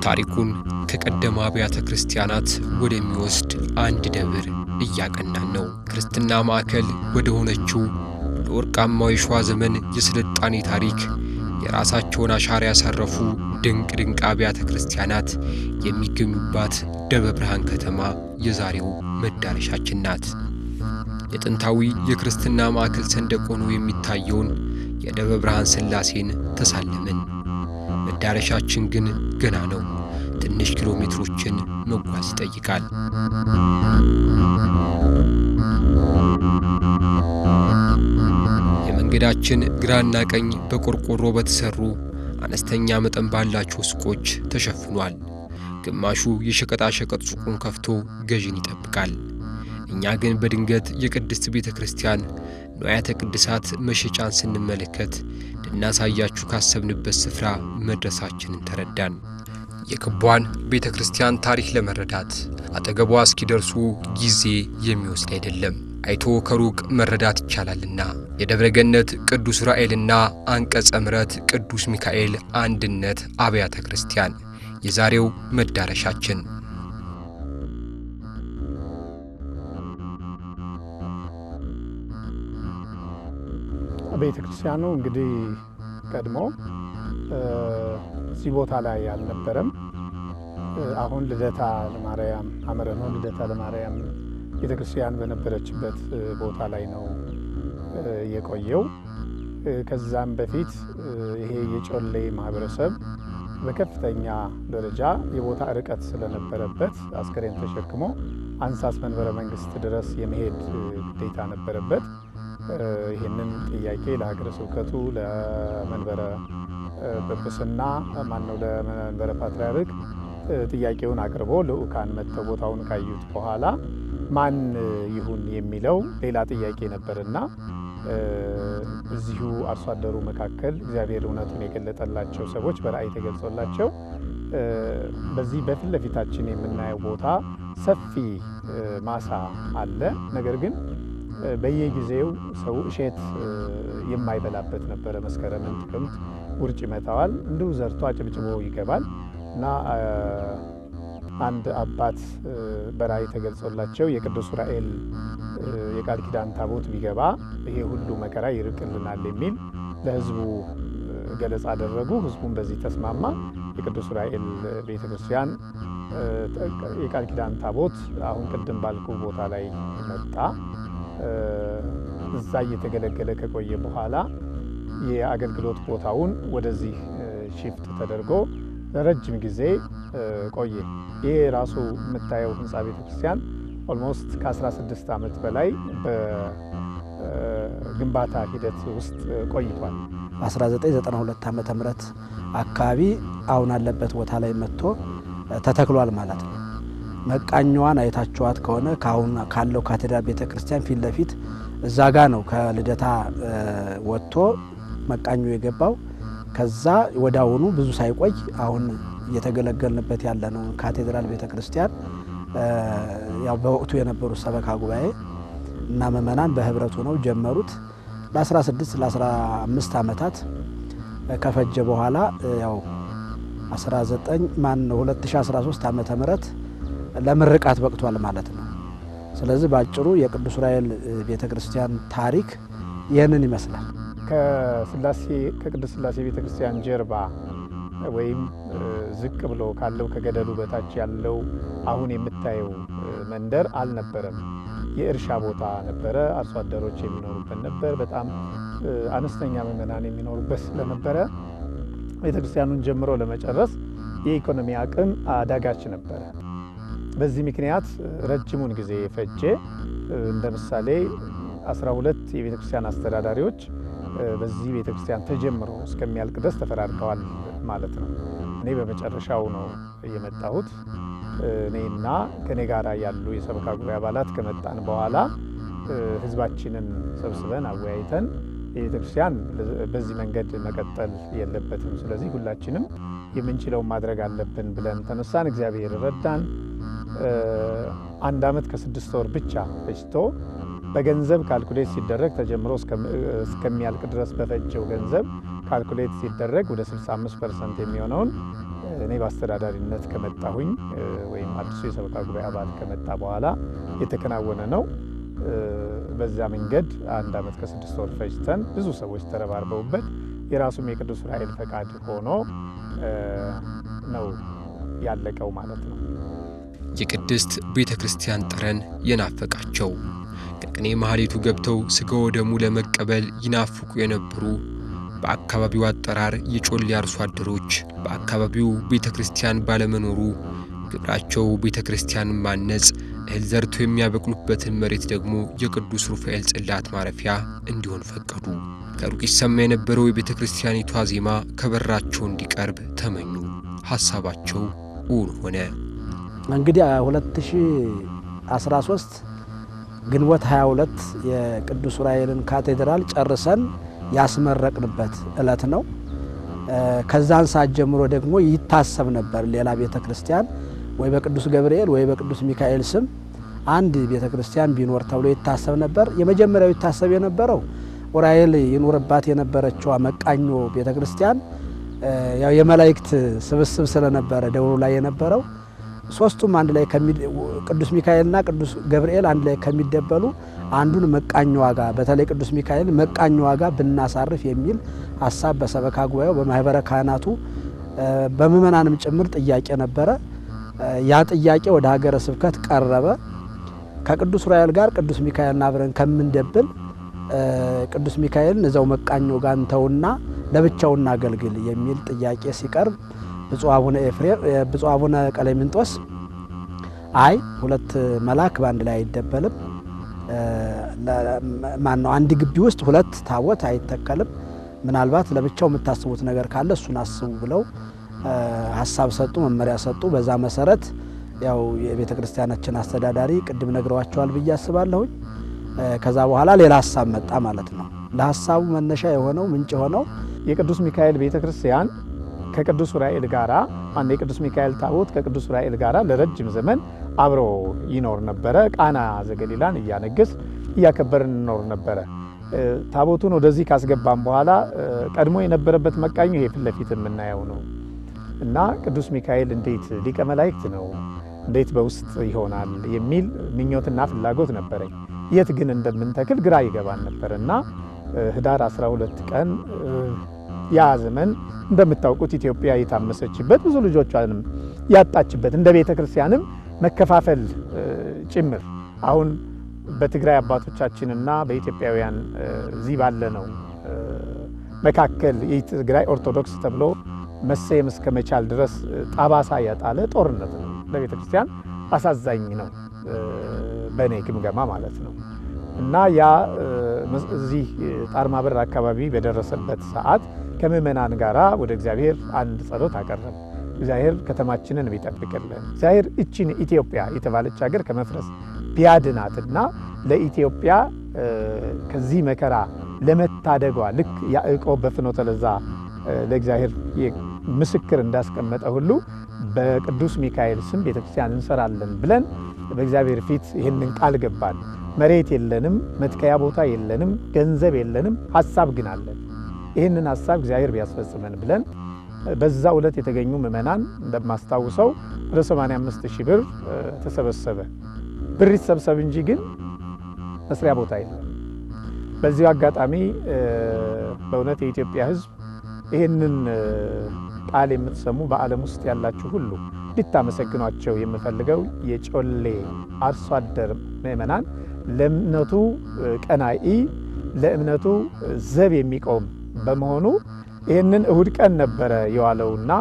ታሪኩን ከቀደመ አብያተ ክርስቲያናት ወደሚወስድ አንድ ደብር እያቀናን ነው። ክርስትና ማዕከል ወደ ሆነችው ለወርቃማው የሸዋ ዘመን የስልጣኔ ታሪክ የራሳቸውን አሻራ ያሳረፉ ድንቅ አብያተ ክርስቲያናት የሚገኙባት ደብረ ብርሃን ከተማ የዛሬው መዳረሻችን ናት። የጥንታዊ የክርስትና ማዕከል ሰንደቅ ሆኖ የሚታየውን የደብረ ብርሃን ሥላሴን ተሳለምን። መዳረሻችን ግን ገና ነው። ትንሽ ኪሎ ሜትሮችን መጓዝ ይጠይቃል። የመንገዳችን ግራና ቀኝ በቆርቆሮ በተሰሩ አነስተኛ መጠን ባላቸው ሱቆች ተሸፍኗል። ግማሹ የሸቀጣ ሸቀጥ ሱቁን ከፍቶ ገዢን ይጠብቃል። እኛ ግን በድንገት የቅድስት ቤተ ክርስቲያን ንዋያተ ቅድሳት መሸጫን ስንመለከት ልናሳያችሁ ካሰብንበት ስፍራ መድረሳችንን ተረዳን። የክቧን ቤተ ክርስቲያን ታሪክ ለመረዳት አጠገቧ እስኪደርሱ ጊዜ የሚወስድ አይደለም። አይቶ ከሩቅ መረዳት ይቻላልና የደብረ ገነት ቅዱስ ራኤልና አንቀጸ ምሕረት ቅዱስ ሚካኤል አንድነት አብያተ ክርስቲያን የዛሬው መዳረሻችን። ቤተ ክርስቲያኑ እንግዲህ ቀድሞ እዚህ ቦታ ላይ አልነበረም። አሁን ልደታ ለማርያም አመረኖ ልደታ ለማርያም ቤተ ክርስቲያን በነበረችበት ቦታ ላይ ነው የቆየው። ከዛም በፊት ይሄ የጮሌ ማህበረሰብ በከፍተኛ ደረጃ የቦታ ርቀት ስለነበረበት አስከሬን ተሸክሞ አንሳስ መንበረ መንግስት ድረስ የመሄድ ግዴታ ነበረበት። ይህንን ጥያቄ ለሀገረ ስብከቱ ለመንበረ ጵጵስና ለመንበረ ፓትርያርክ ጥያቄውን አቅርቦ ልዑካን መጥተው ቦታውን ካዩት በኋላ ማን ይሁን የሚለው ሌላ ጥያቄ ነበርና እዚሁ አርሶ አደሩ መካከል እግዚአብሔር እውነቱን የገለጠላቸው ሰዎች በራእይ ተገልጾላቸው በዚህ በፊት ለፊታችን የምናየው ቦታ ሰፊ ማሳ አለ። ነገር ግን በየጊዜው ሰው እሸት የማይበላበት ነበረ። መስከረምን፣ ጥቅምት ውርጭ ይመታዋል። እንዲሁ ዘርቶ አጭብጭቦ ይገባል እና አንድ አባት በራእይ ተገልጾላቸው የቅዱስ ራኤል የቃል ኪዳን ታቦት ቢገባ ይሄ ሁሉ መከራ ይርቅልናል የሚል ለሕዝቡ ገለጻ አደረጉ። ሕዝቡም በዚህ ተስማማ። የቅዱስ ራኤል ቤተክርስቲያን የቃል ኪዳን ታቦት አሁን ቅድም ባልኩ ቦታ ላይ መጣ። እዛ እየተገለገለ ከቆየ በኋላ የአገልግሎት ቦታውን ወደዚህ ሽፍት ተደርጎ ለረጅም ጊዜ ቆየ። ይሄ ራሱ የምታየው ህንፃ ቤተክርስቲያን ኦልሞስት ከ16 ዓመት በላይ በግንባታ ሂደት ውስጥ ቆይቷል። 1992 ዓመተ ምህረት አካባቢ አሁን አለበት ቦታ ላይ መጥቶ ተተክሏል ማለት ነው። መቃኛዋን አይታችኋት ከሆነ ካለው ካቴድራል ቤተክርስቲያን ፊት ለፊት እዛ ጋ ነው ከልደታ ወጥቶ መቃኙ የገባው። ከዛ ወዳውኑ ብዙ ሳይቆይ አሁን እየተገለገልንበት ያለ ነው ካቴድራል ቤተክርስቲያን። ያው በወቅቱ የነበሩ ሰበካ ጉባኤ እና ምእመናን በህብረቱ ነው ጀመሩት። ለ16 ለ15 ዓመታት ከፈጀ በኋላ ያው 2013 ዓመተ ምህረት ለምርቃት በቅቷል ማለት ነው። ስለዚህ ባጭሩ የቅዱስ ራኤል ቤተክርስቲያን ታሪክ ይህንን ይመስላል። ከቅዱስ ሥላሴ ቤተክርስቲያን ጀርባ ወይም ዝቅ ብሎ ካለው ከገደሉ በታች ያለው አሁን የምታየው መንደር አልነበረም። የእርሻ ቦታ ነበረ። አርሶ አደሮች የሚኖሩበት ነበር። በጣም አነስተኛ ምእመናን የሚኖሩበት ስለነበረ ቤተክርስቲያኑን ጀምሮ ለመጨረስ የኢኮኖሚ አቅም አዳጋች ነበረ። በዚህ ምክንያት ረጅሙን ጊዜ ፈጀ። እንደ ምሳሌ 12 የቤተክርስቲያን አስተዳዳሪዎች በዚህ ቤተክርስቲያን ተጀምሮ እስከሚያልቅ ድረስ ተፈራርቀዋል ማለት ነው። እኔ በመጨረሻው ነው የመጣሁት። እኔና ከኔ ጋር ያሉ የሰበካ ጉባኤ አባላት ከመጣን በኋላ ህዝባችንን ሰብስበን አወያይተን የቤተክርስቲያን በዚህ መንገድ መቀጠል የለበትም፣ ስለዚህ ሁላችንም የምንችለውን ማድረግ አለብን ብለን ተነሳን። እግዚአብሔር ረዳን። 1 ዓመት ከ6 ወር ብቻ ፈጅቶ በገንዘብ ካልኩሌት ሲደረግ ተጀምሮ እስከሚያልቅ ድረስ በፈጀው ገንዘብ ካልኩሌት ሲደረግ ወደ 65% የሚሆነውን እኔ በአስተዳዳሪነት ከመጣሁኝ ወይም አዲሱ የሰበካ ጉባኤ አባል ከመጣ በኋላ የተከናወነ ነው። በዛ መንገድ 1 ዓመት ከ6 ወር ፈጅተን ብዙ ሰዎች ተረባርበውበት የራሱም የቅዱስ ዑራኤል ፈቃድ ሆኖ ነው ያለቀው ማለት ነው። የቅድስት ቤተ ክርስቲያን ጠረን የናፈቃቸው ከቅኔ ማህሌቱ ገብተው ስጋው ደሙ ለመቀበል ይናፍቁ የነበሩ በአካባቢው አጠራር የጮሌ አርሶ አደሮች በአካባቢው ቤተ ክርስቲያን ባለመኖሩ ግብራቸው ቤተ ክርስቲያን ማነጽ እህል ዘርቶ የሚያበቅሉበትን መሬት ደግሞ የቅዱስ ሩፋኤል ጽላት ማረፊያ እንዲሆን ፈቀዱ። ከሩቅ ይሰማ የነበረው የቤተ ክርስቲያኒቷ ዜማ ከበራቸው እንዲቀርብ ተመኙ። ሐሳባቸው እውን ሆነ። እንግዲህ 2013 ግንቦት 22 የቅዱስ ዑራኤልን ካቴድራል ጨርሰን ያስመረቅንበት ዕለት ነው። ከዛን ሰዓት ጀምሮ ደግሞ ይታሰብ ነበር ሌላ ቤተ ክርስቲያን ወይ በቅዱስ ገብርኤል ወይ በቅዱስ ሚካኤል ስም አንድ ቤተ ክርስቲያን ቢኖር ተብሎ ይታሰብ ነበር። የመጀመሪያው ይታሰብ የነበረው ዑራኤል ይኖርባት የነበረችው መቃኞ ቤተ ክርስቲያን ያው የመላእክት ስብስብ ስለነበረ ደብሩ ላይ የነበረው ሶስቱም አንድ ላይ ቅዱስ ሚካኤልና ቅዱስ ገብርኤል አንድ ላይ ከሚደበሉ አንዱን መቃኞዋ ጋር በተለይ ቅዱስ ሚካኤል መቃኞዋ ጋር ብናሳርፍ የሚል ሐሳብ በሰበካ ጉባኤው በማህበረ ካህናቱ በምእመናንም ጭምር ጥያቄ ነበረ። ያ ጥያቄ ወደ ሀገረ ስብከት ቀረበ። ከቅዱስ ዑራኤል ጋር ቅዱስ ሚካኤልን አብረን ከምንደብል ቅዱስ ሚካኤልን እዛው መቃኞ ጋር እንተውና ለብቻውና አገልግል የሚል ጥያቄ ሲቀርብ ብፁዕ አቡነ ቀሌምንጦስ አይ ሁለት መልአክ ባንድ ላይ አይደበልም፣ ማን ነው አንድ ግቢ ውስጥ ሁለት ታቦት አይተከልም፣ ምናልባት ለብቻው የምታስቡት ነገር ካለ እሱን አስቡ ብለው ሐሳብ ሰጡ፣ መመሪያ ሰጡ። በዛ መሰረት ያው የቤተ ክርስቲያናችን አስተዳዳሪ ቅድም ነግረዋቸዋል ብዬ አስባለሁ። ከዛ በኋላ ሌላ ሐሳብ መጣ ማለት ነው። ለሐሳቡ መነሻ የሆነው ምንጭ የሆነው የቅዱስ ሚካኤል ቤተ ክርስቲያን ከቅዱስ ዑራኤል ጋራ አንድ የቅዱስ ሚካኤል ታቦት ከቅዱስ ዑራኤል ጋራ ለረጅም ዘመን አብሮ ይኖር ነበረ። ቃና ዘገሊላን እያነገስ እያከበርን እንኖር ነበረ። ታቦቱን ወደዚህ ካስገባን በኋላ ቀድሞ የነበረበት መቃኞ ይሄ ፊት ለፊት የምናየው ነው እና ቅዱስ ሚካኤል እንዴት ሊቀ መላእክት ነው እንዴት በውስጥ ይሆናል የሚል ምኞትና ፍላጎት ነበረኝ። የት ግን እንደምንተክል ግራ ይገባን ነበርና ህዳር 12 ቀን ያ ዘመን እንደምታውቁት ኢትዮጵያ የታመሰችበት ብዙ ልጆቿንም ያጣችበት እንደ ቤተ ክርስቲያንም መከፋፈል ጭምር አሁን በትግራይ አባቶቻችንና በኢትዮጵያውያን እዚህ ባለነው መካከል የትግራይ ኦርቶዶክስ ተብሎ መሰየም እስከመቻል ድረስ ጣባሳ ያጣለ ጦርነት ነው። ለቤተ ክርስቲያን አሳዛኝ ነው በእኔ ግምገማ ማለት ነው። እና ያ እዚህ ጣርማበር አካባቢ በደረሰበት ሰዓት ከምእመናን ጋራ ወደ እግዚአብሔር አንድ ጸሎት አቀረበ። እግዚአብሔር ከተማችንን ቢጠብቅልን፣ እግዚአብሔር እቺን ኢትዮጵያ የተባለች ሀገር ከመፍረስ ቢያድናትና ለኢትዮጵያ ከዚህ መከራ ለመታደጓ ልክ ያዕቆብ በፍኖተ ለዛ ለእግዚአብሔር ምስክር እንዳስቀመጠ ሁሉ በቅዱስ ሚካኤል ስም ቤተክርስቲያን እንሰራለን ብለን በእግዚአብሔር ፊት ይህንን ቃል ገባን። መሬት የለንም፣ መትከያ ቦታ የለንም፣ ገንዘብ የለንም፣ ሐሳብ ግን አለን። ይህንን ሐሳብ እግዚአብሔር ቢያስፈጽመን ብለን በዛ ዕለት የተገኙ ምእመናን እንደማስታውሰው ወደ 85,000 ብር ተሰበሰበ። ብር ይሰብሰብ እንጂ ግን መስሪያ ቦታ የለም። በዚህ አጋጣሚ በእውነት የኢትዮጵያ ሕዝብ ይህንን ቃል የምትሰሙ በዓለም ውስጥ ያላችሁ ሁሉ ልታመሰግኗቸው የምፈልገው የጮሌ አርሶ አደር ምእመናን ለእምነቱ ቀናኢ ለእምነቱ ዘብ የሚቆም በመሆኑ ይህንን እሁድ ቀን ነበረ የዋለውና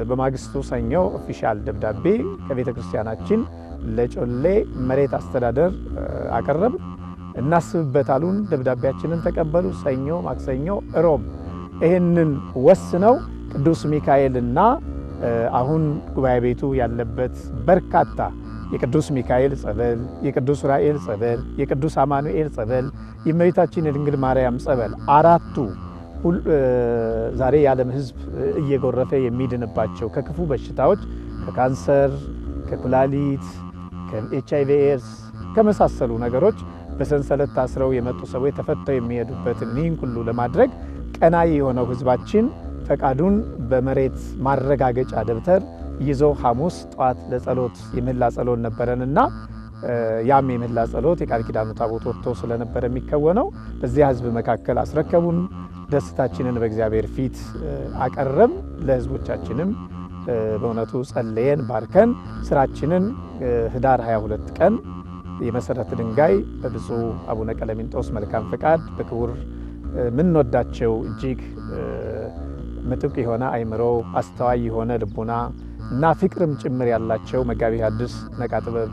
በማግስቱ ሰኞ ኦፊሻል ደብዳቤ ከቤተ ክርስቲያናችን ለጮሌ መሬት አስተዳደር አቀረብ። እናስብበታሉን። ደብዳቤያችንን ተቀበሉ። ሰኞ፣ ማክሰኞ፣ ሮብ ይህንን ወስነው ቅዱስ ሚካኤልና አሁን ጉባኤ ቤቱ ያለበት በርካታ የቅዱስ ሚካኤል ጸበል፣ የቅዱስ ዑራኤል ጸበል፣ የቅዱስ አማኑኤል ጸበል፣ የእመቤታችን የድንግል ማርያም ጸበል አራቱ ዛሬ የዓለም ሕዝብ እየጎረፈ የሚድንባቸው ከክፉ በሽታዎች ከካንሰር፣ ከኩላሊት፣ ከኤችአይቪ ኤድስ ከመሳሰሉ ነገሮች በሰንሰለት ታስረው የመጡ ሰዎች ተፈተው የሚሄዱበትን ይህን ሁሉ ለማድረግ ቀናይ የሆነው ሕዝባችን ፈቃዱን በመሬት ማረጋገጫ ደብተር ይዞ ሐሙስ ጧት ለጸሎት የምህላ ጸሎት ነበረንና ያም የምህላ ጸሎት የቃል ኪዳኑ ታቦት ወጥቶ ስለነበረ የሚከወነው በዚያ ህዝብ መካከል አስረከቡን። ደስታችንን በእግዚአብሔር ፊት አቀረብ። ለህዝቦቻችንም በእውነቱ ጸልየን ባርከን ስራችንን ህዳር 22 ቀን የመሰረት ድንጋይ በብፁዕ አቡነ ቀለሚንጦስ መልካም ፈቃድ በክቡር ምንወዳቸው እጅግ ምጡቅ የሆነ አይምሮ አስተዋይ የሆነ ልቡና እና ፍቅርም ጭምር ያላቸው መጋቢ ሐዲስ ነቃጥበብ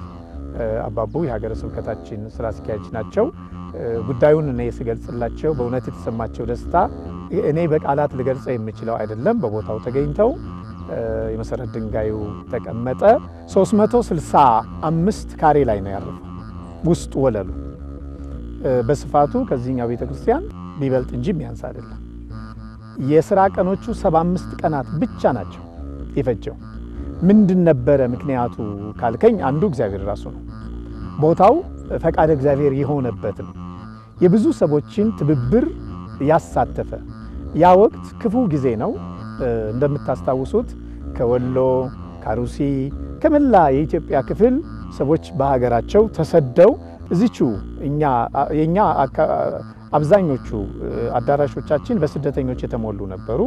አባቡ የሀገረ ስብከታችን ስራ አስኪያጅ ናቸው። ጉዳዩን እኔ ስገልጽላቸው በእውነት የተሰማቸው ደስታ እኔ በቃላት ልገልጸው የምችለው አይደለም። በቦታው ተገኝተው የመሰረት ድንጋዩ ተቀመጠ። 365 ካሬ ላይ ነው ያረፈው። ውስጥ ወለሉ በስፋቱ ከዚህኛው ቤተክርስቲያን ቢበልጥ እንጂ የሚያንስ አይደለም። የሥራ ቀኖቹ 75 ቀናት ብቻ ናቸው የፈጀው። ምንድን ነበረ ምክንያቱ ካልከኝ አንዱ እግዚአብሔር ራሱ ነው። ቦታው ፈቃደ እግዚአብሔር የሆነበት ነው። የብዙ ሰዎችን ትብብር ያሳተፈ ያ ወቅት ክፉ ጊዜ ነው። እንደምታስታውሱት ከወሎ ከአሩሲ ከመላ የኢትዮጵያ ክፍል ሰዎች በሀገራቸው ተሰደው እዚቹ የኛ አብዛኞቹ አዳራሾቻችን በስደተኞች የተሞሉ ነበሩ።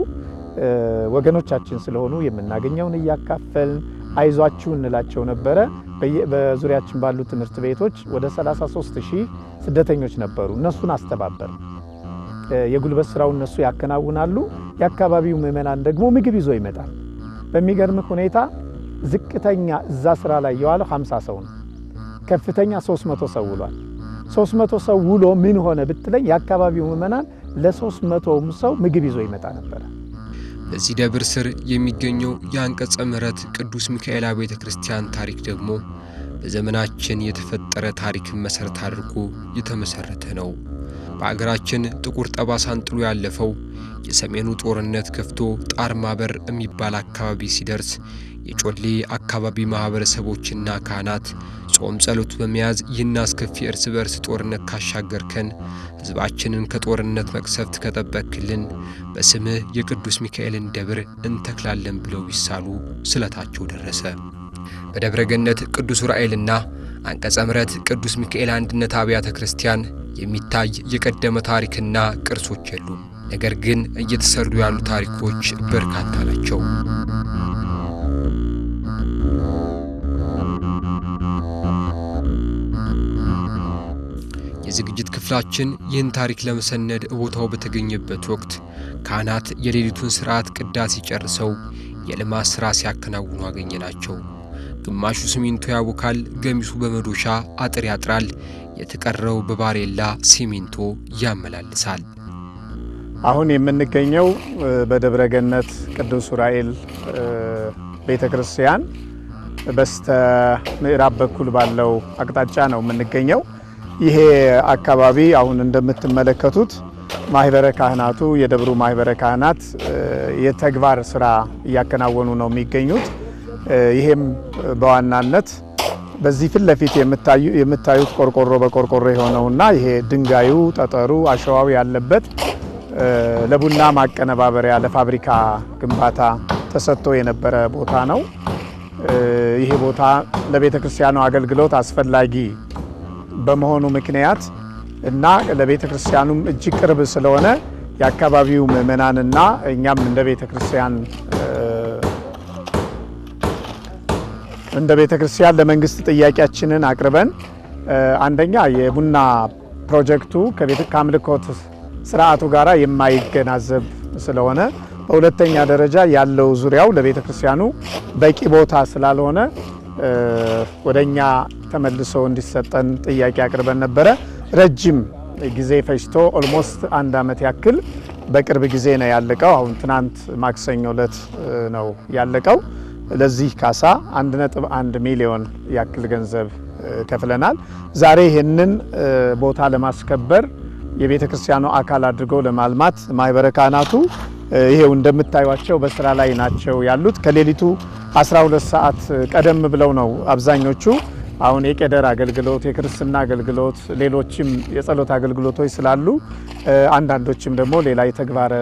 ወገኖቻችን ስለሆኑ የምናገኘውን እያካፈልን አይዟችሁ እንላቸው ነበረ። በዙሪያችን ባሉ ትምህርት ቤቶች ወደ 33000 ስደተኞች ነበሩ። እነሱን አስተባበር። የጉልበት ስራው እነሱ ያከናውናሉ። የአካባቢው ምዕመናን ደግሞ ምግብ ይዞ ይመጣል። በሚገርም ሁኔታ ዝቅተኛ እዛ ስራ ላይ የዋለው 50 ሰው ነው። ከፍተኛ 300 ሰው ውሏል። 300 ሰው ውሎ ምን ሆነ ብትለኝ የአካባቢው ምዕመናን ለ300ም ሰው ምግብ ይዞ ይመጣ ነበር። በዚህ ደብር ስር የሚገኘው የአንቀጸ ምሕረት ቅዱስ ሚካኤል ቤተ ክርስቲያን ታሪክ ደግሞ በዘመናችን የተፈጠረ ታሪክን መሰረት አድርጎ የተመሰረተ ነው። በአገራችን ጥቁር ጠባሳን ጥሎ ያለፈው የሰሜኑ ጦርነት ከፍቶ ጣርማበር የሚባል አካባቢ ሲደርስ የጮሌ አካባቢ ማህበረሰቦችና ካህናት ጾም ጸሎት በመያዝ ይህን አስከፊ እርስ በርስ ጦርነት ካሻገርከን ሕዝባችንን ከጦርነት መቅሰፍት ከጠበቅክልን በስምህ የቅዱስ ሚካኤልን ደብር እንተክላለን ብለው ይሳሉ ስለታቸው ደረሰ። በደብረ ገነት ቅዱስ ዑራኤልና አንቀጸ ምሕረት ቅዱስ ሚካኤል አንድነት አብያተ ክርስቲያን የሚታይ የቀደመ ታሪክና ቅርሶች የሉም። ነገር ግን እየተሰሩ ያሉ ታሪኮች በርካታ ናቸው። የዝግጅት ክፍላችን ይህን ታሪክ ለመሰነድ ቦታው በተገኘበት ወቅት ካህናት የሌሊቱን ሥርዓት ቅዳሴ ጨርሰው የልማት ሥራ ሲያከናውኑ አገኘናቸው። ግማሹ ሲሚንቶ ያቦካል፣ ገሚሱ በመዶሻ አጥር ያጥራል፣ የተቀረው በባሬላ ሲሚንቶ ያመላልሳል። አሁን የምንገኘው በደብረ ገነት ቅዱስ ዑራኤል ቤተክርስቲያን በስተ ምዕራብ በኩል ባለው አቅጣጫ ነው የምንገኘው። ይሄ አካባቢ አሁን እንደምትመለከቱት ማህበረ ካህናቱ የደብሩ ማህበረ ካህናት የተግባር ስራ እያከናወኑ ነው የሚገኙት። ይሄም በዋናነት በዚህ ፊት ለፊት የምታዩት ቆርቆሮ በቆርቆሮ የሆነውና ይሄ ድንጋዩ፣ ጠጠሩ፣ አሸዋው ያለበት ለቡና ማቀነባበሪያ ለፋብሪካ ግንባታ ተሰጥቶ የነበረ ቦታ ነው። ይሄ ቦታ ለቤተ ክርስቲያኑ አገልግሎት አስፈላጊ በመሆኑ ምክንያት እና ለቤተ ክርስቲያኑም እጅግ ቅርብ ስለሆነ የአካባቢው ምዕመናንና እኛም እንደ ቤተ ክርስቲያን ለመንግስት ጥያቄያችንን አቅርበን አንደኛ የቡና ፕሮጀክቱ ከአምልኮት ስርዓቱ ጋራ የማይገናዘብ ስለሆነ፣ በሁለተኛ ደረጃ ያለው ዙሪያው ለቤተ ክርስቲያኑ በቂ ቦታ ስላልሆነ ወደኛ ተመልሶ እንዲሰጠን ጥያቄ አቅርበን ነበረ። ረጅም ጊዜ ፈጅቶ ኦልሞስት 1 ዓመት ያክል በቅርብ ጊዜ ነው ያለቀው። አሁን ትናንት ማክሰኞ ዕለት ነው ያለቀው። ለዚህ ካሳ 1.1 ሚሊዮን ያክል ገንዘብ ከፍለናል። ዛሬ ይህንን ቦታ ለማስከበር የቤተ ክርስቲያኑ አካል አድርገው ለማልማት ማህበረ ካህናቱ ይሄው እንደምታዩቸው በስራ ላይ ናቸው ያሉት። ከሌሊቱ 12 ሰዓት ቀደም ብለው ነው አብዛኞቹ አሁን የቄደር አገልግሎት፣ የክርስትና አገልግሎት፣ ሌሎችም የጸሎት አገልግሎቶች ስላሉ አንዳንዶችም ደግሞ ሌላ የተግባረ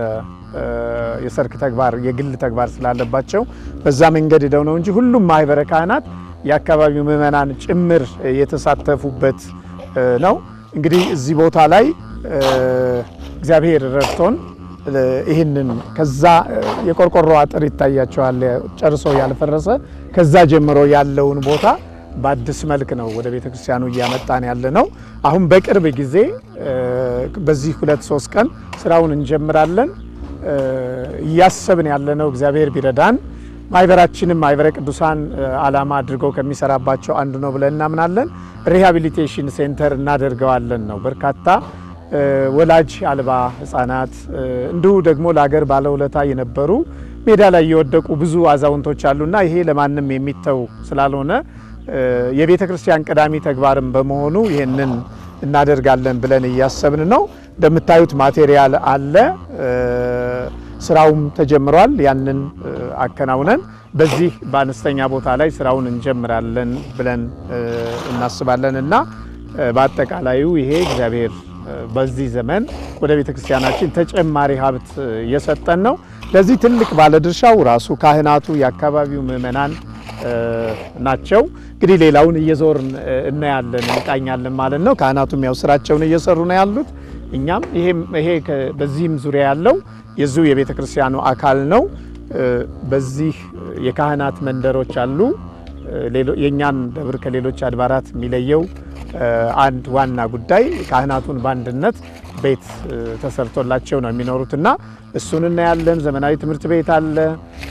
የሰርክ ተግባር የግል ተግባር ስላለባቸው በዛ መንገድ ሄደው ነው እንጂ ሁሉም ማህበረ ካህናት የአካባቢው ምዕመናን ጭምር የተሳተፉበት ነው። እንግዲህ እዚህ ቦታ ላይ እግዚአብሔር ረድቶን ይህንን ከዛ የቆርቆሮ አጥር ይታያቸዋል ጨርሶ ያልፈረሰ ከዛ ጀምሮ ያለውን ቦታ በአዲስ መልክ ነው ወደ ቤተክርስቲያኑ እያመጣን ያለ ነው። አሁን በቅርብ ጊዜ በዚህ 2-3 ቀን ስራውን እንጀምራለን እያሰብን ያለ ነው። እግዚአብሔር ቢረዳን ማህበራችንም ማህበረ ቅዱሳን ዓላማ አድርገው ከሚሰራባቸው አንዱ ነው ብለን እናምናለን። ሪሃቢሊቴሽን ሴንተር እናደርገዋለን ነው። በርካታ ወላጅ አልባ ህፃናት እንዲሁ ደግሞ ለሀገር ባለውለታ የነበሩ ሜዳ ላይ የወደቁ ብዙ አዛውንቶች አሉና ይሄ ለማንም የሚተው ስላልሆነ የቤተ ክርስቲያን ቀዳሚ ተግባርም በመሆኑ ይሄንን እናደርጋለን ብለን እያሰብን ነው። እንደምታዩት ማቴሪያል አለ፣ ስራውም ተጀምሯል። ያንን አከናውነን በዚህ በአነስተኛ ቦታ ላይ ስራውን እንጀምራለን ብለን እናስባለን እና በአጠቃላዩ ይሄ እግዚአብሔር በዚህ ዘመን ወደ ቤተ ክርስቲያናችን ተጨማሪ ሀብት እየሰጠን ነው። ለዚህ ትልቅ ባለድርሻው ራሱ ካህናቱ፣ የአካባቢው ምዕመናን ናቸው። እንግዲህ ሌላውን እየዞርን እናያለን እንቃኛለን ማለት ነው። ካህናቱም ያው ስራቸውን እየሰሩ ነው ያሉት። እኛም ይሄ በዚህም ዙሪያ ያለው የዚሁ የቤተ ክርስቲያኑ አካል ነው። በዚህ የካህናት መንደሮች አሉ። የኛን ደብር ከሌሎች አድባራት የሚለየው አንድ ዋና ጉዳይ ካህናቱን በአንድነት ቤት ተሰርቶላቸው ነው የሚኖሩትና እሱን እናያለን። ዘመናዊ ትምህርት ቤት አለ፣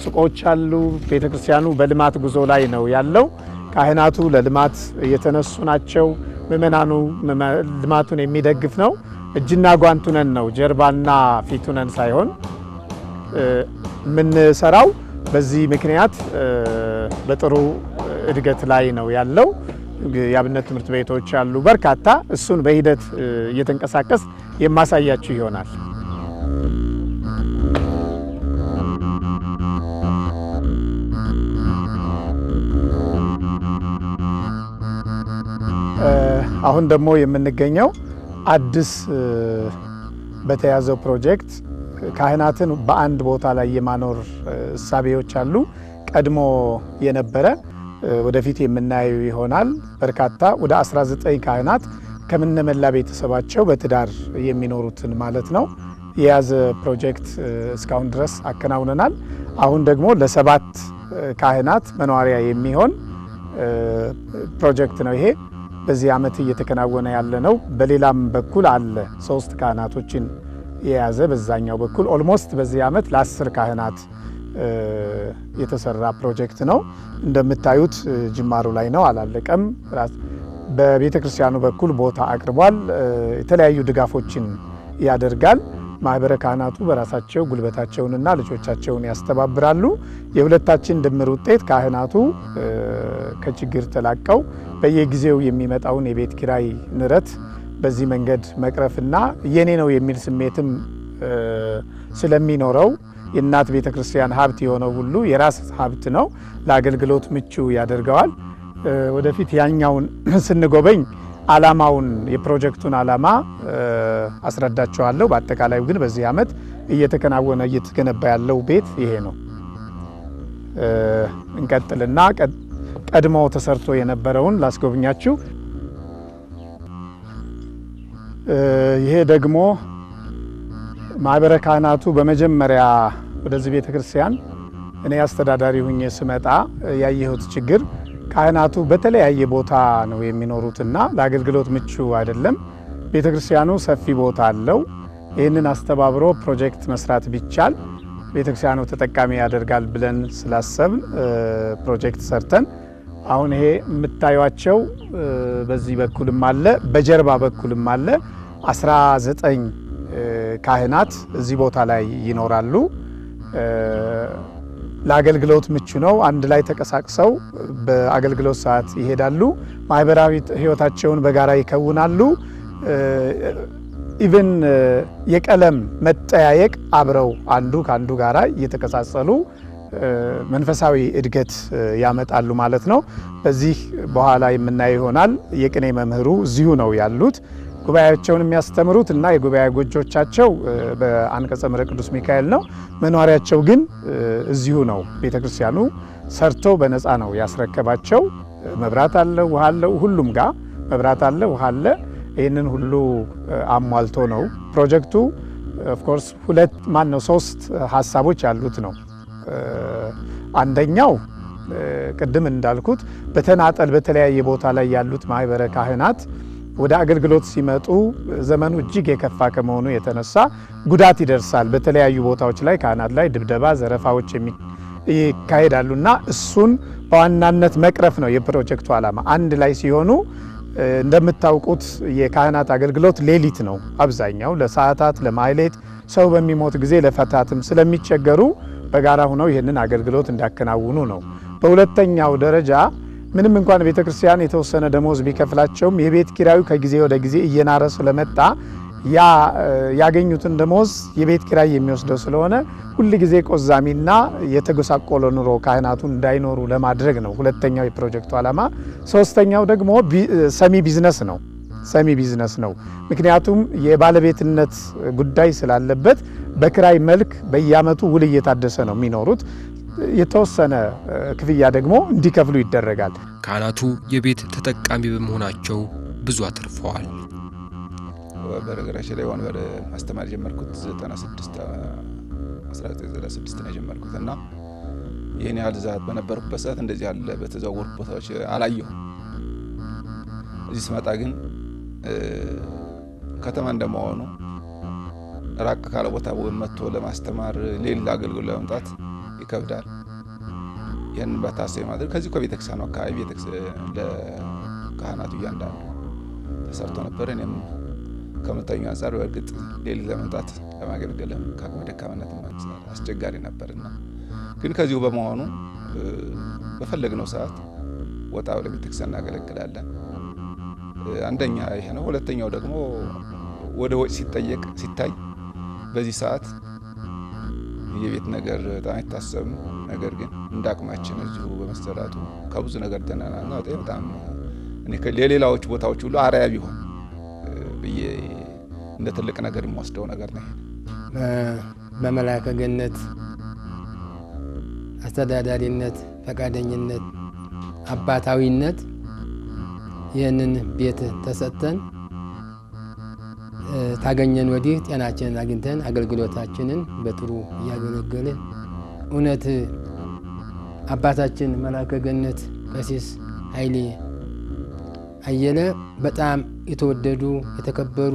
ሱቆች አሉ። ቤተ ክርስቲያኑ በልማት ጉዞ ላይ ነው ያለው። ካህናቱ ለልማት የተነሱ ናቸው። ምእመናኑ ልማቱን የሚደግፍ ነው። እጅና ጓንቱነን ነው ጀርባና ፊቱነን ሳይሆን የምንሰራው። በዚህ ምክንያት በጥሩ እድገት ላይ ነው ያለው። የአብነት ትምህርት ቤቶች አሉ በርካታ። እሱን በሂደት እየተንቀሳቀስ የማሳያችሁ ይሆናል። አሁን ደግሞ የምንገኘው አዲስ በተያዘው ፕሮጀክት ካህናትን በአንድ ቦታ ላይ የማኖር እሳቤዎች አሉ። ቀድሞ የነበረ ወደፊት የምናየው ይሆናል። በርካታ ወደ 19 ካህናት ከምነመላ ቤተሰባቸው በትዳር የሚኖሩትን ማለት ነው የያዘ ፕሮጀክት እስካሁን ድረስ አከናውነናል። አሁን ደግሞ ለ7 ካህናት መኖሪያ የሚሆን ፕሮጀክት ነው ይሄ በዚህ ዓመት እየተከናወነ ያለ ነው። በሌላም በኩል አለ 3 ካህናቶችን የያዘ በዛኛው በኩል ኦልሞስት በዚህ ዓመት ለ10 ካህናት የተሰራ ፕሮጀክት ነው። እንደምታዩት ጅማሩ ላይ ነው፣ አላለቀም። በቤተ ክርስቲያኑ በኩል ቦታ አቅርቧል። የተለያዩ ድጋፎችን ያደርጋል። ማህበረ ካህናቱ በራሳቸው ጉልበታቸውንና ልጆቻቸውን ያስተባብራሉ። የሁለታችን ድምር ውጤት ካህናቱ ከችግር ተላቀው በየጊዜው የሚመጣውን የቤት ኪራይ ንረት በዚህ መንገድ መቅረፍና የኔ ነው የሚል ስሜትም ስለሚኖረው የእናት ቤተ ክርስቲያን ሀብት የሆነው ሁሉ የራስ ሀብት ነው፣ ለአገልግሎት ምቹ ያደርገዋል። ወደፊት ያኛውን ስንጎበኝ ዓላማውን የፕሮጀክቱን ዓላማ አስረዳቸዋለሁ። በአጠቃላዩ ግን በዚህ ዓመት እየተከናወነ እየተገነባ ያለው ቤት ይሄ ነው። እንቀጥልና ቀድሞ ተሰርቶ የነበረውን ላስጎብኛችሁ። ይሄ ደግሞ ማህበረ ካህናቱ በመጀመሪያ ወደዚህ ቤተ ክርስቲያን እኔ አስተዳዳሪ ሁኜ ስመጣ ያየሁት ችግር ካህናቱ በተለያየ ቦታ ነው የሚኖሩትና ለአገልግሎት ምቹ አይደለም። ቤተ ክርስቲያኑ ሰፊ ቦታ አለው። ይህንን አስተባብሮ ፕሮጀክት መስራት ቢቻል ቤተ ክርስቲያኑ ተጠቃሚ ያደርጋል ብለን ስላሰብን ፕሮጀክት ሰርተን አሁን ይሄ የምታዩቸው በዚህ በኩልም አለ በጀርባ በኩልም አለ 19 ካህናት እዚህ ቦታ ላይ ይኖራሉ። ለአገልግሎት ምቹ ነው። አንድ ላይ ተቀሳቅሰው በአገልግሎት ሰዓት ይሄዳሉ። ማህበራዊ ህይወታቸውን በጋራ ይከውናሉ። ኢቭን የቀለም መጠያየቅ አብረው አንዱ ከአንዱ ጋራ እየተቀጻጸሉ መንፈሳዊ እድገት ያመጣሉ ማለት ነው። በዚህ በኋላ የምናየው ይሆናል። የቅኔ መምህሩ እዚሁ ነው ያሉት። ጉባኤያቸውን የሚያስተምሩት እና የጉባኤ ጎጆቻቸው በአንቀጸ ምሕረት ቅዱስ ሚካኤል ነው። መኖሪያቸው ግን እዚሁ ነው። ቤተክርስቲያኑ ሰርቶ በነፃ ነው ያስረከባቸው። መብራት አለ፣ ውሃ አለ፣ ሁሉም ጋር መብራት አለ፣ ውሃ አለ። ይህንን ሁሉ አሟልቶ ነው ፕሮጀክቱ። ኦፍ ኮርስ ሶስት ሀሳቦች ያሉት ነው። አንደኛው ቅድም እንዳልኩት በተናጠል በተለያየ ቦታ ላይ ያሉት ማህበረ ካህናት ወደ አገልግሎት ሲመጡ ዘመኑ እጅግ የከፋ ከመሆኑ የተነሳ ጉዳት ይደርሳል። በተለያዩ ቦታዎች ላይ ካህናት ላይ ድብደባ፣ ዘረፋዎች ይካሄዳሉና እሱን በዋናነት መቅረፍ ነው የፕሮጀክቱ ዓላማ። አንድ ላይ ሲሆኑ እንደምታውቁት የካህናት አገልግሎት ሌሊት ነው አብዛኛው፣ ለሰዓታት ለማህሌት ሰው በሚሞት ጊዜ ለፈታትም ስለሚቸገሩ በጋራ ሆነው ይህንን አገልግሎት እንዲያከናውኑ ነው። በሁለተኛው ደረጃ ምንም እንኳን ቤተክርስቲያን የተወሰነ ደሞዝ ቢከፍላቸውም የቤት ኪራዩ ከጊዜ ወደ ጊዜ እየናረ ስለመጣ ያገኙትን ደሞዝ የቤት ኪራይ የሚወስደው ስለሆነ ሁል ጊዜ ቆዛሚና የተጎሳቆለ ኑሮ ካህናቱን እንዳይኖሩ ለማድረግ ነው ሁለተኛው የፕሮጀክቱ ዓላማ። ሶስተኛው ደግሞ ሰሚ ቢዝነስ ነው። ምክንያቱም የባለቤትነት ጉዳይ ስላለበት በክራይ መልክ በየዓመቱ ውል እየታደሰ ነው የሚኖሩት። የተወሰነ ክፍያ ደግሞ እንዲከፍሉ ይደረጋል። ካህናቱ የቤት ተጠቃሚ በመሆናቸው ብዙ አትርፈዋል። በነገራችን ላይ ወንበር ማስተማር ጀመርኩት 1996 ነው የጀመርኩት እና ይህን ያህል ዛት በነበርኩበት ሰዓት እንደዚህ ያለ በተዘዋወርኩ ቦታዎች አላየሁም። እዚህ ስመጣ ግን ከተማ እንደመሆኑ ራቅ ካለ ቦታ መጥቶ ለማስተማር ሌላ አገልግሎት ለመምጣት ይከብዳል። ያን በታሰይ ማድረግ ከዚህ ከቤተክርስቲያኑ አካባቢ ለካህናቱ እያንዳንዱ ተሰርቶ ነበር። እኔም ከመታየው አንፃር በእርግጥ ሌላ ለመምጣት ለማገልገል ከአቅመ ደካማነት አስቸጋሪ ነበርና ግን ከዚሁ በመሆኑ በፈለግነው ሰዓት ወጣ ወደ ቤተክርስቲያን እናገለግላለን። አንደኛ ይሄ ነው። ሁለተኛው ደግሞ ወደ ወጭ ሲታይ በዚህ ሰዓት የቤት ነገር በጣም አይታሰብም። ነገር ግን እንዳቅማችን እዚሁ በመሰራቱ ከብዙ ነገር ተናናና በጣም እኔ ለሌላዎች ቦታዎች ሁሉ አርአያ ቢሆን ብዬ እንደ ትልቅ ነገር የሚወስደው ነገር ነው። በመልአከ ገነት አስተዳዳሪነት፣ ፈቃደኝነት፣ አባታዊነት ይህንን ቤት ተሰጥተን ታገኘን ወዲህ ጤናችንን አግኝተን አገልግሎታችንን በጥሩ እያገለገልን እውነት አባታችን መልአከ ገነት ቀሲስ ኃይሌ አየለ በጣም የተወደዱ የተከበሩ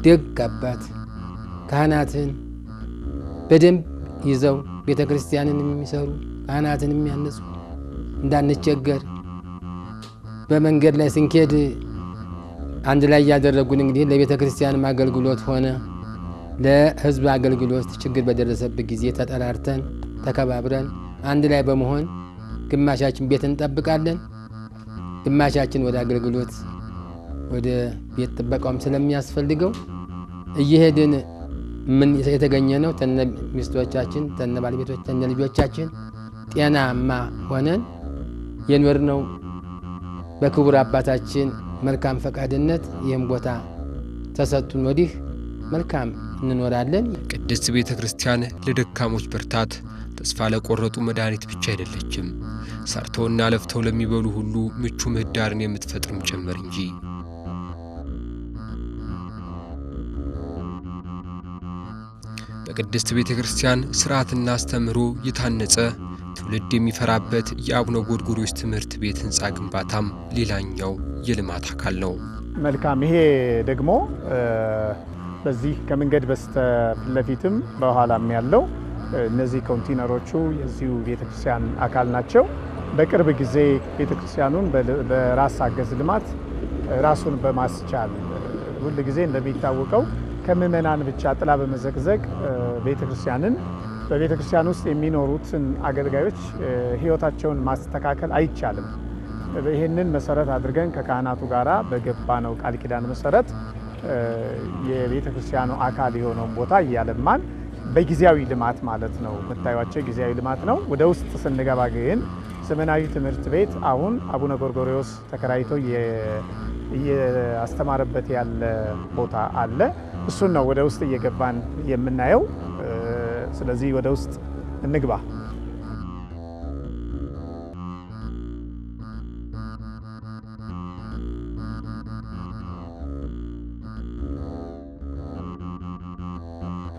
ደግ አባት ካህናትን በደንብ ይዘው ቤተክርስቲያንን የሚሰሩ ካህናትን የሚያነጹ እንዳንቸገር በመንገድ ላይ ስንኬድ አንድ ላይ ያደረጉን እንግዲህ ለቤተክርስቲያን አገልግሎት ሆነ ለሕዝብ አገልግሎት ችግር በደረሰበት ጊዜ ተጠራርተን ተከባብረን አንድ ላይ በመሆን ግማሻችን ቤት እንጠብቃለን፣ ግማሻችን ወደ አገልግሎት ወደ ቤት ጥበቃውም ስለሚያስፈልገው እየሄድን ምን የተገኘ ነው። ተነ ሚስቶቻችን ተነ ባለቤቶች ተነ ልጆቻችን ጤናማ ሆነን የኖርነው በክቡር አባታችን መልካም ፈቃድነት ይህም ቦታ ተሰጥቶን ወዲህ መልካም እንኖራለን። ቅድስት ቤተ ክርስቲያን ለደካሞች ብርታት፣ ተስፋ ለቆረጡ መድኃኒት ብቻ አይደለችም፣ ሰርተውና ለፍተው ለሚበሉ ሁሉ ምቹ ምህዳርን የምትፈጥርም ጭምር እንጂ። በቅድስት ቤተ ክርስቲያን ሥርዓትና አስተምህሮ የታነጸ ትውልድ የሚፈራበት የአቡነ ጎርጎርዮስ ትምህርት ቤት ህንፃ ግንባታም ሌላኛው የልማት አካል ነው። መልካም። ይሄ ደግሞ በዚህ ከመንገድ በስተፊትለፊትም በኋላም ያለው እነዚህ ኮንቴነሮቹ የዚሁ ቤተክርስቲያን አካል ናቸው። በቅርብ ጊዜ ቤተክርስቲያኑን በራስ አገዝ ልማት ራሱን በማስቻል ሁሉ ጊዜ እንደሚታወቀው ከምዕመናን ብቻ ጥላ በመዘቅዘቅ ቤተክርስቲያንን በቤተክርስቲያን ውስጥ የሚኖሩትን አገልጋዮች ህይወታቸውን ማስተካከል አይቻልም። ይህንን መሰረት አድርገን ከካህናቱ ጋራ በገባነው ቃል ኪዳን መሰረት የቤተክርስቲያኑ አካል የሆነውን ቦታ እያለማን በጊዜያዊ ልማት ማለት ነው። የምታዩዋቸው ጊዜያዊ ልማት ነው። ወደ ውስጥ ስንገባ ግን ዘመናዊ ትምህርት ቤት አሁን አቡነ ጎርጎርዮስ ተከራይቶ እያስተማረበት ያለ ቦታ አለ። እሱን ነው ወደ ውስጥ እየገባን የምናየው። ስለዚህ ወደ ውስጥ እንግባ።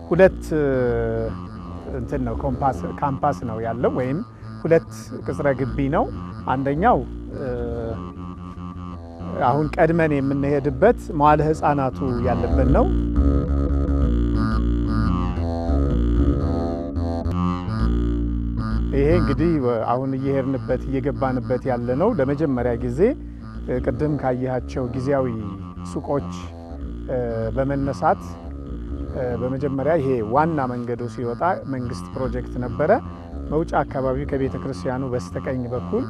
ሁለት እንትን ነው ካምፓስ ነው ያለው ወይም ሁለት ቅጽረ ግቢ ነው። አንደኛው አሁን ቀድመን የምንሄድበት መዋዕለ ሕፃናቱ ያለበት ነው። ይሄ እንግዲህ አሁን እየገባንበት ያለ ነው። ለመጀመሪያ ጊዜ ቅድም ካያቸው ጊዜያዊ ሱቆች በመነሳት በመጀመሪያ ይሄ ዋና መንገዱ ሲወጣ መንግስት ፕሮጀክት ነበረ። መውጫ አካባቢ ከቤተ ክርስቲያኑ በስተቀኝ በኩል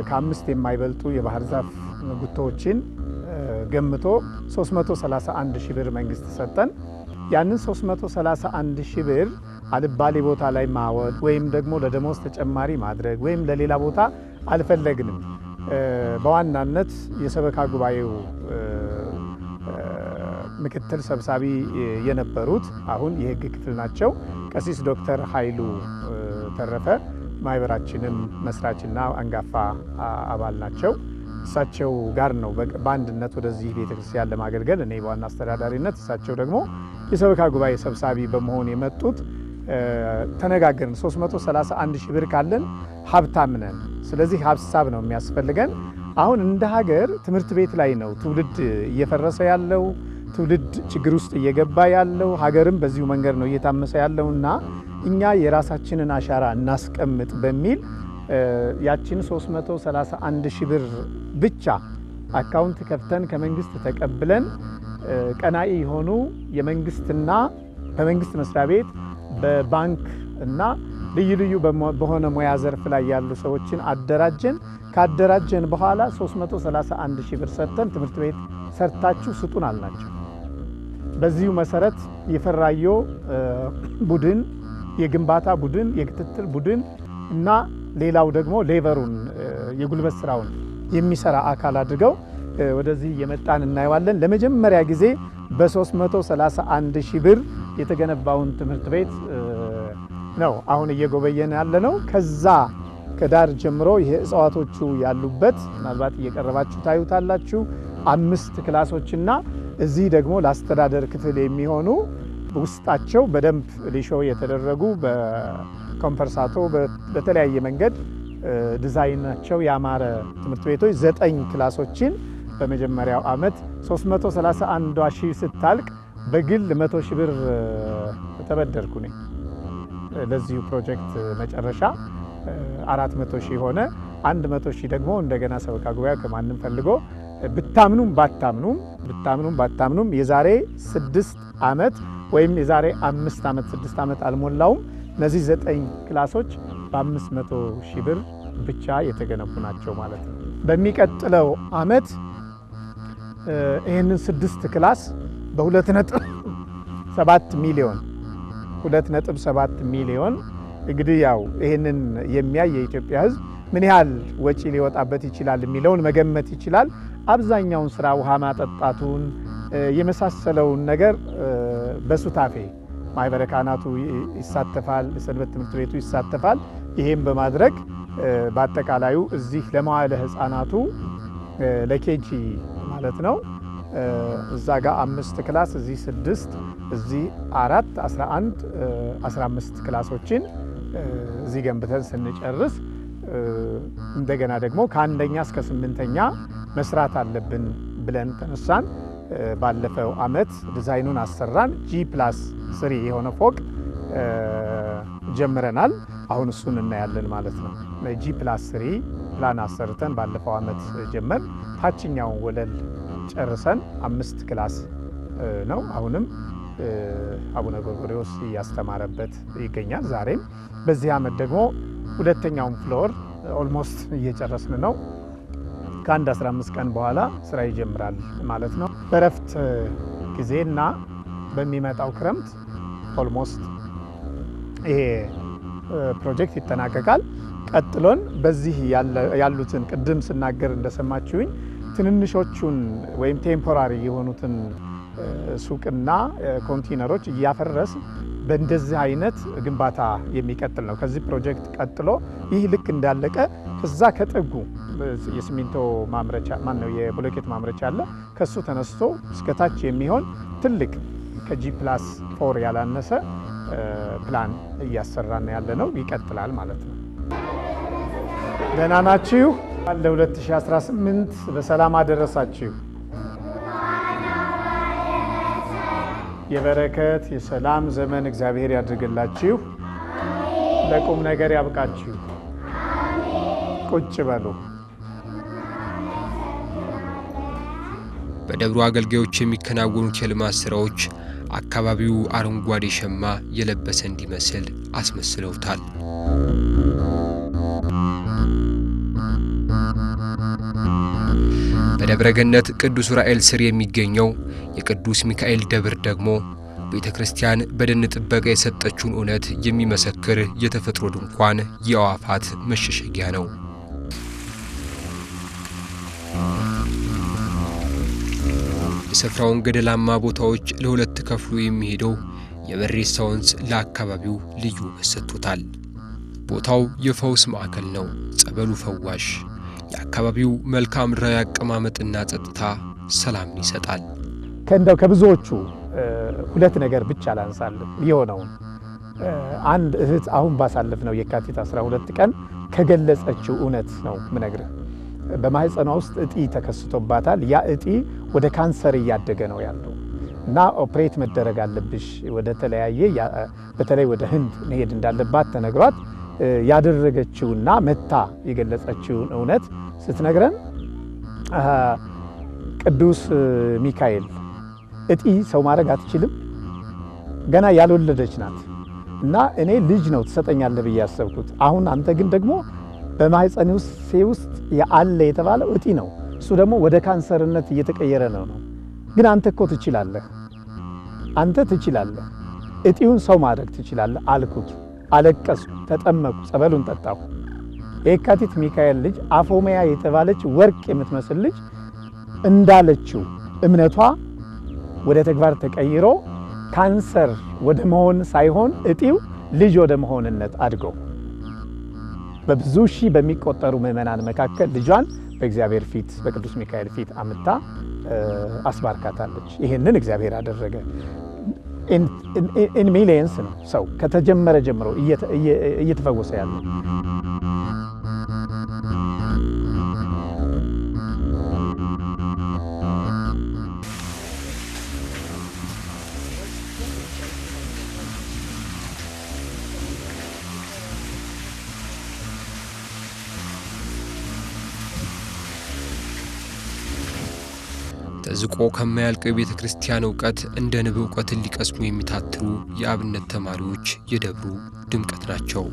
ከ5 የማይበልጡ የባህር ዛፍ ጉቶዎችን ገምቶ 331 ሺህ ብር መንግስት ሰጠን። ያንን 331 ሺህ ብር አልባሌ ቦታ ላይ ማወል ወይም ደግሞ ለደሞዝ ተጨማሪ ማድረግ ወይም ለሌላ ቦታ አልፈለግንም። በዋናነት የሰበካ ጉባኤው ምክትል ሰብሳቢ የነበሩት አሁን የህግ ክፍል ናቸው፣ ቀሲስ ዶክተር ኃይሉ ተረፈ ማህበራችንም መስራችና አንጋፋ አባል ናቸው። እሳቸው ጋር ነው በአንድነት ወደዚህ ቤተክርስቲያን ለማገልገል እኔ በዋና አስተዳዳሪነት፣ እሳቸው ደግሞ የሰበካ ጉባኤ ሰብሳቢ በመሆን የመጡት። ተነጋገርን። 331 ሺህ ብር ካለን ሀብታም ነን። ስለዚህ ሀሳብ ነው የሚያስፈልገን። አሁን እንደ ሀገር ትምህርት ቤት ላይ ነው ትውልድ እየፈረሰ ያለው፣ ትውልድ ችግር ውስጥ እየገባ ያለው፣ ሀገርም በዚሁ መንገድ ነው እየታመሰ ያለውና እኛ የራሳችንን አሻራ እናስቀምጥ በሚል ያችን 331 ሺህ ብር ብቻ አካውንት ከፍተን ከመንግስት ተቀብለን ቀናኢ የሆኑ የመንግስትና በመንግስት መስሪያ ቤት በባንክ እና ልዩ ልዩ በሆነ ሙያ ዘርፍ ላይ ያሉ ሰዎችን አደራጀን። ካደራጀን በኋላ 331 ሺህ ብር ሰጥተን ትምህርት ቤት ሰርታችሁ ስጡን አልናቸው። በዚሁ መሰረት የፈራዮ ቡድን፣ የግንባታ ቡድን፣ የክትትል ቡድን እና ሌላው ደግሞ ሌቨሩን የጉልበት ስራውን የሚሰራ አካል አድርገው ወደዚህ እየመጣን እናየዋለን። ለመጀመሪያ ጊዜ በ331 ሺህ ብር የተገነባውን ትምህርት ቤት ነው አሁን እየጎበኘን ያለ ነው። ከዛ ከዳር ጀምሮ ይሄ እጽዋቶቹ ያሉበት ምናልባት እየቀረባችሁ ታዩታላችሁ 5 ክላሶችና እዚህ ደግሞ ለአስተዳደር ክፍል የሚሆኑ ውስጣቸው በደንብ ሊሾ የተደረጉ በኮምፐርሳቶ በተለያየ መንገድ ዲዛይናቸው ያማረ ትምህርት ቤቶች 9 ክላሶችን በመጀመሪያው ዓመት 331 ሺህ ስታልቅ በግል 100 ሺህ ብር ተበደርኩ ነኝ። ለዚሁ ፕሮጀክት መጨረሻ 400 ሺህ ሆነ። 100 ሺህ ደግሞ እንደገና ሰበካ ጉባኤ ከማንም ፈልጎ ብታምኑም ባታምኑም የዛሬ 6 ዓመት ወይም የዛሬ 5 ዓመት 6 ዓመት አልሞላውም እነዚህ 9 ክላሶች በ500 ሺህ ብር ብቻ የተገነቡ ናቸው ማለት ነው። በሚቀጥለው ዓመት ይህንን 6 ክላስ በ2.7 ሚሊዮን እንግዲህ ያው ይህንን የሚያይ የኢትዮጵያ ሕዝብ ምን ያህል ወጪ ሊወጣበት ይችላል የሚለውን መገመት ይችላል። አብዛኛውን ስራ ውሃ ማጠጣቱን የመሳሰለውን ነገር በሱታፌ ማህበረ ካህናቱ ይሳተፋል፣ ሰንበት ትምህርት ቤቱ ይሳተፋል። ይሄም በማድረግ በአጠቃላዩ እዚህ ለመዋዕለ ሕፃናቱ ለኬጂ ማለት ነው እዛ ጋር 5 ክላስ እዚህ 6 እዚህ 4 11 15 ክላሶችን እዚህ ገንብተን ስንጨርስ እንደገና ደግሞ ከአንደኛ እስከ 8ኛ መስራት አለብን ብለን ተነሳን። ባለፈው ዓመት ዲዛይኑን አሰራን። G+3 የሆነ ፎቅ ጀምረናል። አሁን እሱን እናያለን ማለት ነው። G+3 ፕላን አሰርተን ባለፈው ዓመት ጀመር። ታችኛውን ወለል ጨርሰን 5 ክላስ ነው አሁንም አቡነ ጎርጎርዮስ ያስተማረበት ይገኛል። ዛሬም በዚህ ዓመት ደግሞ ሁለተኛውን ፍሎር ኦልሞስት እየጨረስን ነው። ከአንድ 15 ቀን በኋላ ስራ ይጀምራል ማለት ነው። በረፍት ጊዜና በሚመጣው ክረምት ኦልሞስት ይሄ ፕሮጀክት ይጠናቀቃል። ቀጥሎን በዚህ ያሉትን ቅድም ስናገር እንደሰማችሁኝ ትንንሾቹን ወይም ቴምፖራሪ የሆኑትን ሱቅና ኮንቴነሮች እያፈረስ በእንደዚህ አይነት ግንባታ የሚቀጥል ነው። ከዚህ ፕሮጀክት ቀጥሎ ይህ ልክ እንዳለቀ ከዛ ከጥጉ የሲሚንቶ ማምረቻ የብሎኬት ማምረቻ አለ። ከሱ ተነስቶ እስከታች የሚሆን ትልቅ ከG+4 ያላነሰ ፕላን እያሰራን ያለ ነው። ይቀጥላል ማለት ነው። ደህና ናችሁ? ለ2018 በሰላም አደረሳችሁ። የበረከት የሰላም ዘመን እግዚአብሔር ያድርግላችሁ። ለቁም ነገር ያብቃችሁ። ቁጭ በሉ። በደብሩ አገልጋዮች የሚከናወኑት የልማት ስራዎች አካባቢው አረንጓዴ ሸማ የለበሰ እንዲመስል አስመስለውታል። በደብረ ገነት ቅዱስ ዑራኤል ስር የሚገኘው የቅዱስ ሚካኤል ደብር ደግሞ ቤተ ክርስቲያን በደን ጥበቃ የሰጠችውን እውነት የሚመሰክር የተፈጥሮ ድንኳን፣ የአዕዋፋት መሸሸጊያ ነው። የስፍራውን ገደላማ ቦታዎች ለሁለት ከፍሎ የሚሄደው የበሬሳ ወንዝ ለአካባቢው ልዩ ውበት ሰጥቶታል። ቦታው የፈውስ ማዕከል ነው። ጸበሉ ፈዋሽ፣ የአካባቢው መልክዓ ምድራዊ አቀማመጥና ጸጥታ ሰላምን ይሰጣል። ከእንደው ከብዙዎቹ ሁለት ነገር ብቻ ላንሳለን የሆነውን አንድ እህት አሁን ባሳለፍነው የካቲት 12 ቀን ከገለጸችው እውነት ነው ምነግርህ። በማህፀኗ ውስጥ እጢ ተከስቶባታል። ያ እጢ ወደ ካንሰር እያደገ ነው ያለው እና ኦፕሬት መደረግ አለብሽ ወደ ተለያየ በተለይ ወደ ህንድ መሄድ እንዳለባት ተነግሯት ያደረገችውና መታ የገለጸችውን እውነት ስትነግረን ቅዱስ ሚካኤል እጢ ሰው ማድረግ አትችልም፣ ገና ያልወለደች ናት እና እኔ ልጅ ነው ትሰጠኛለህ ብዬ ያሰብኩት። አሁን አንተ ግን ደግሞ በማህፀኔ ውስጥ ያለ የተባለው እጢ ነው። እሱ ደግሞ ወደ ካንሰርነት እየተቀየረ ነው። ግን አንተ እኮ ትችላለህ፣ አንተ ትችላለህ፣ እጢውን ሰው ማድረግ ትችላለህ አልኩት። አለቀሱ፣ ተጠመቁ፣ ጸበሉን ጠጣሁ። የካቲት ሚካኤል ልጅ አፎሚያ የተባለች ወርቅ የምትመስል ልጅ እንዳለችው እምነቷ ወደ ተግባር ተቀይሮ ካንሰር ወደ መሆን ሳይሆን እጢው ልጅ ወደ መሆንነት አድገው በብዙ ሺህ በሚቆጠሩ ምዕመናን መካከል ልጇን በእግዚአብሔር ፊት በቅዱስ ሚካኤል ፊት አምታ አስባርካታለች። ይሄንን እግዚአብሔር አደረገ። ኢን ሚሊየንስ ነው ሰው ከተጀመረ ጀምሮ እየተፈወሰ ያለው። ተዝቆ ከማያልቀው የቤተ ክርስቲያን እውቀት እንደ ንብ እውቀትን ሊቀስሙ የሚታትሩ የአብነት ተማሪዎች የደብሩ ድምቀት ናቸው።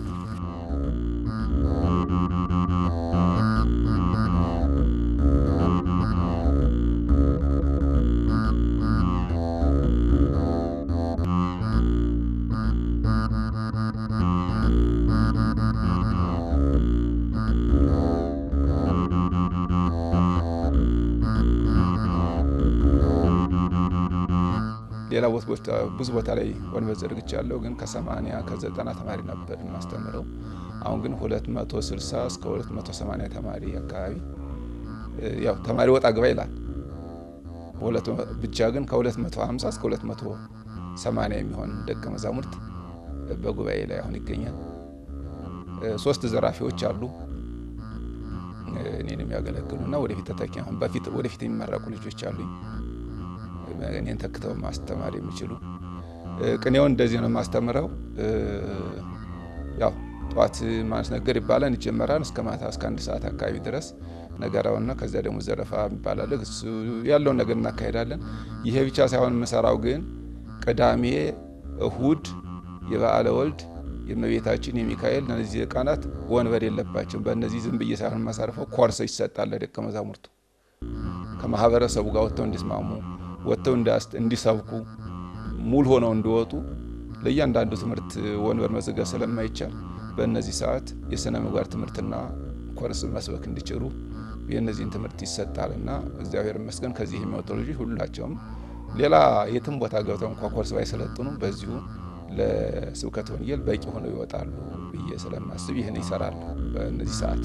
ሌላ ብዙ ቦታ ላይ ወንበር ዘርግቻለሁ፣ ግን ከ80 ከ90 ተማሪ ነበር ማስተምረው። አሁን ግን 260 እስከ 280 ተማሪ አካባቢ ያው ተማሪ ወጣ ገባ ይላል። ብቻ ግን ከ250 እስከ 280 የሚሆን ደቀ መዛሙርት በጉባኤ ላይ አሁን ይገኛል። 3 ዘራፊዎች አሉ እኔን የሚያገለግሉና ወደፊት ተተኪ አሁን ወደፊት የሚመረቁ ልጆች አሉኝ እኔን ተክተው ማስተማር የሚችሉ። ቅኔው እንደዚህ ነው ማስተምረው። ያው ጧት ማስነገር ይባላል፣ ይጀመራል እስከ ማታ እስከ 1 ሰዓት አካባቢ ድረስ ነገራውና ከዚያ ደግሞ ዘረፋ ይባላል። እሱ ያለውን ነገር እናካሄዳለን። ይሄ ብቻ ሳይሆን የምሰራው ግን ቅዳሜ፣ እሁድ የበዓለ ወልድ የእመቤታችን የሚካኤል እነዚህ ቀናት ወንበር የለባቸው። በእነዚህ ዝም ብዬ ሳይሆን ማሳርፈው ኮርስ ይሰጣል ለደቀ መዛሙርቱ ከማህበረሰቡ ጋር ወጥተው እንዲስማሙ ወጥተው እንዲሰብኩ ሙሉ ሆነው እንዲወጡ። ለእያንዳንዱ ትምህርት ወንበር መዘጋት ስለማይቻል በእነዚህ ሰዓት የሥነ ምግባር ትምህርትና ኮርስ መስበክ እንዲችሉ የእነዚህን ትምህርት ይሰጣልና እግዚአብሔር ይመስገን ከዚህ የሚወጡ ልጆች ሁላቸውም ሌላ የትም ቦታ ገብተው እንኳን ኮርስ ባይሰለጥኑ በዚሁ ለስብከተ ወንጌል በቂ ሆነው ይወጣሉ ብዬ ስለማስብ ይህን ይሰራል በእነዚህ ሰዓት።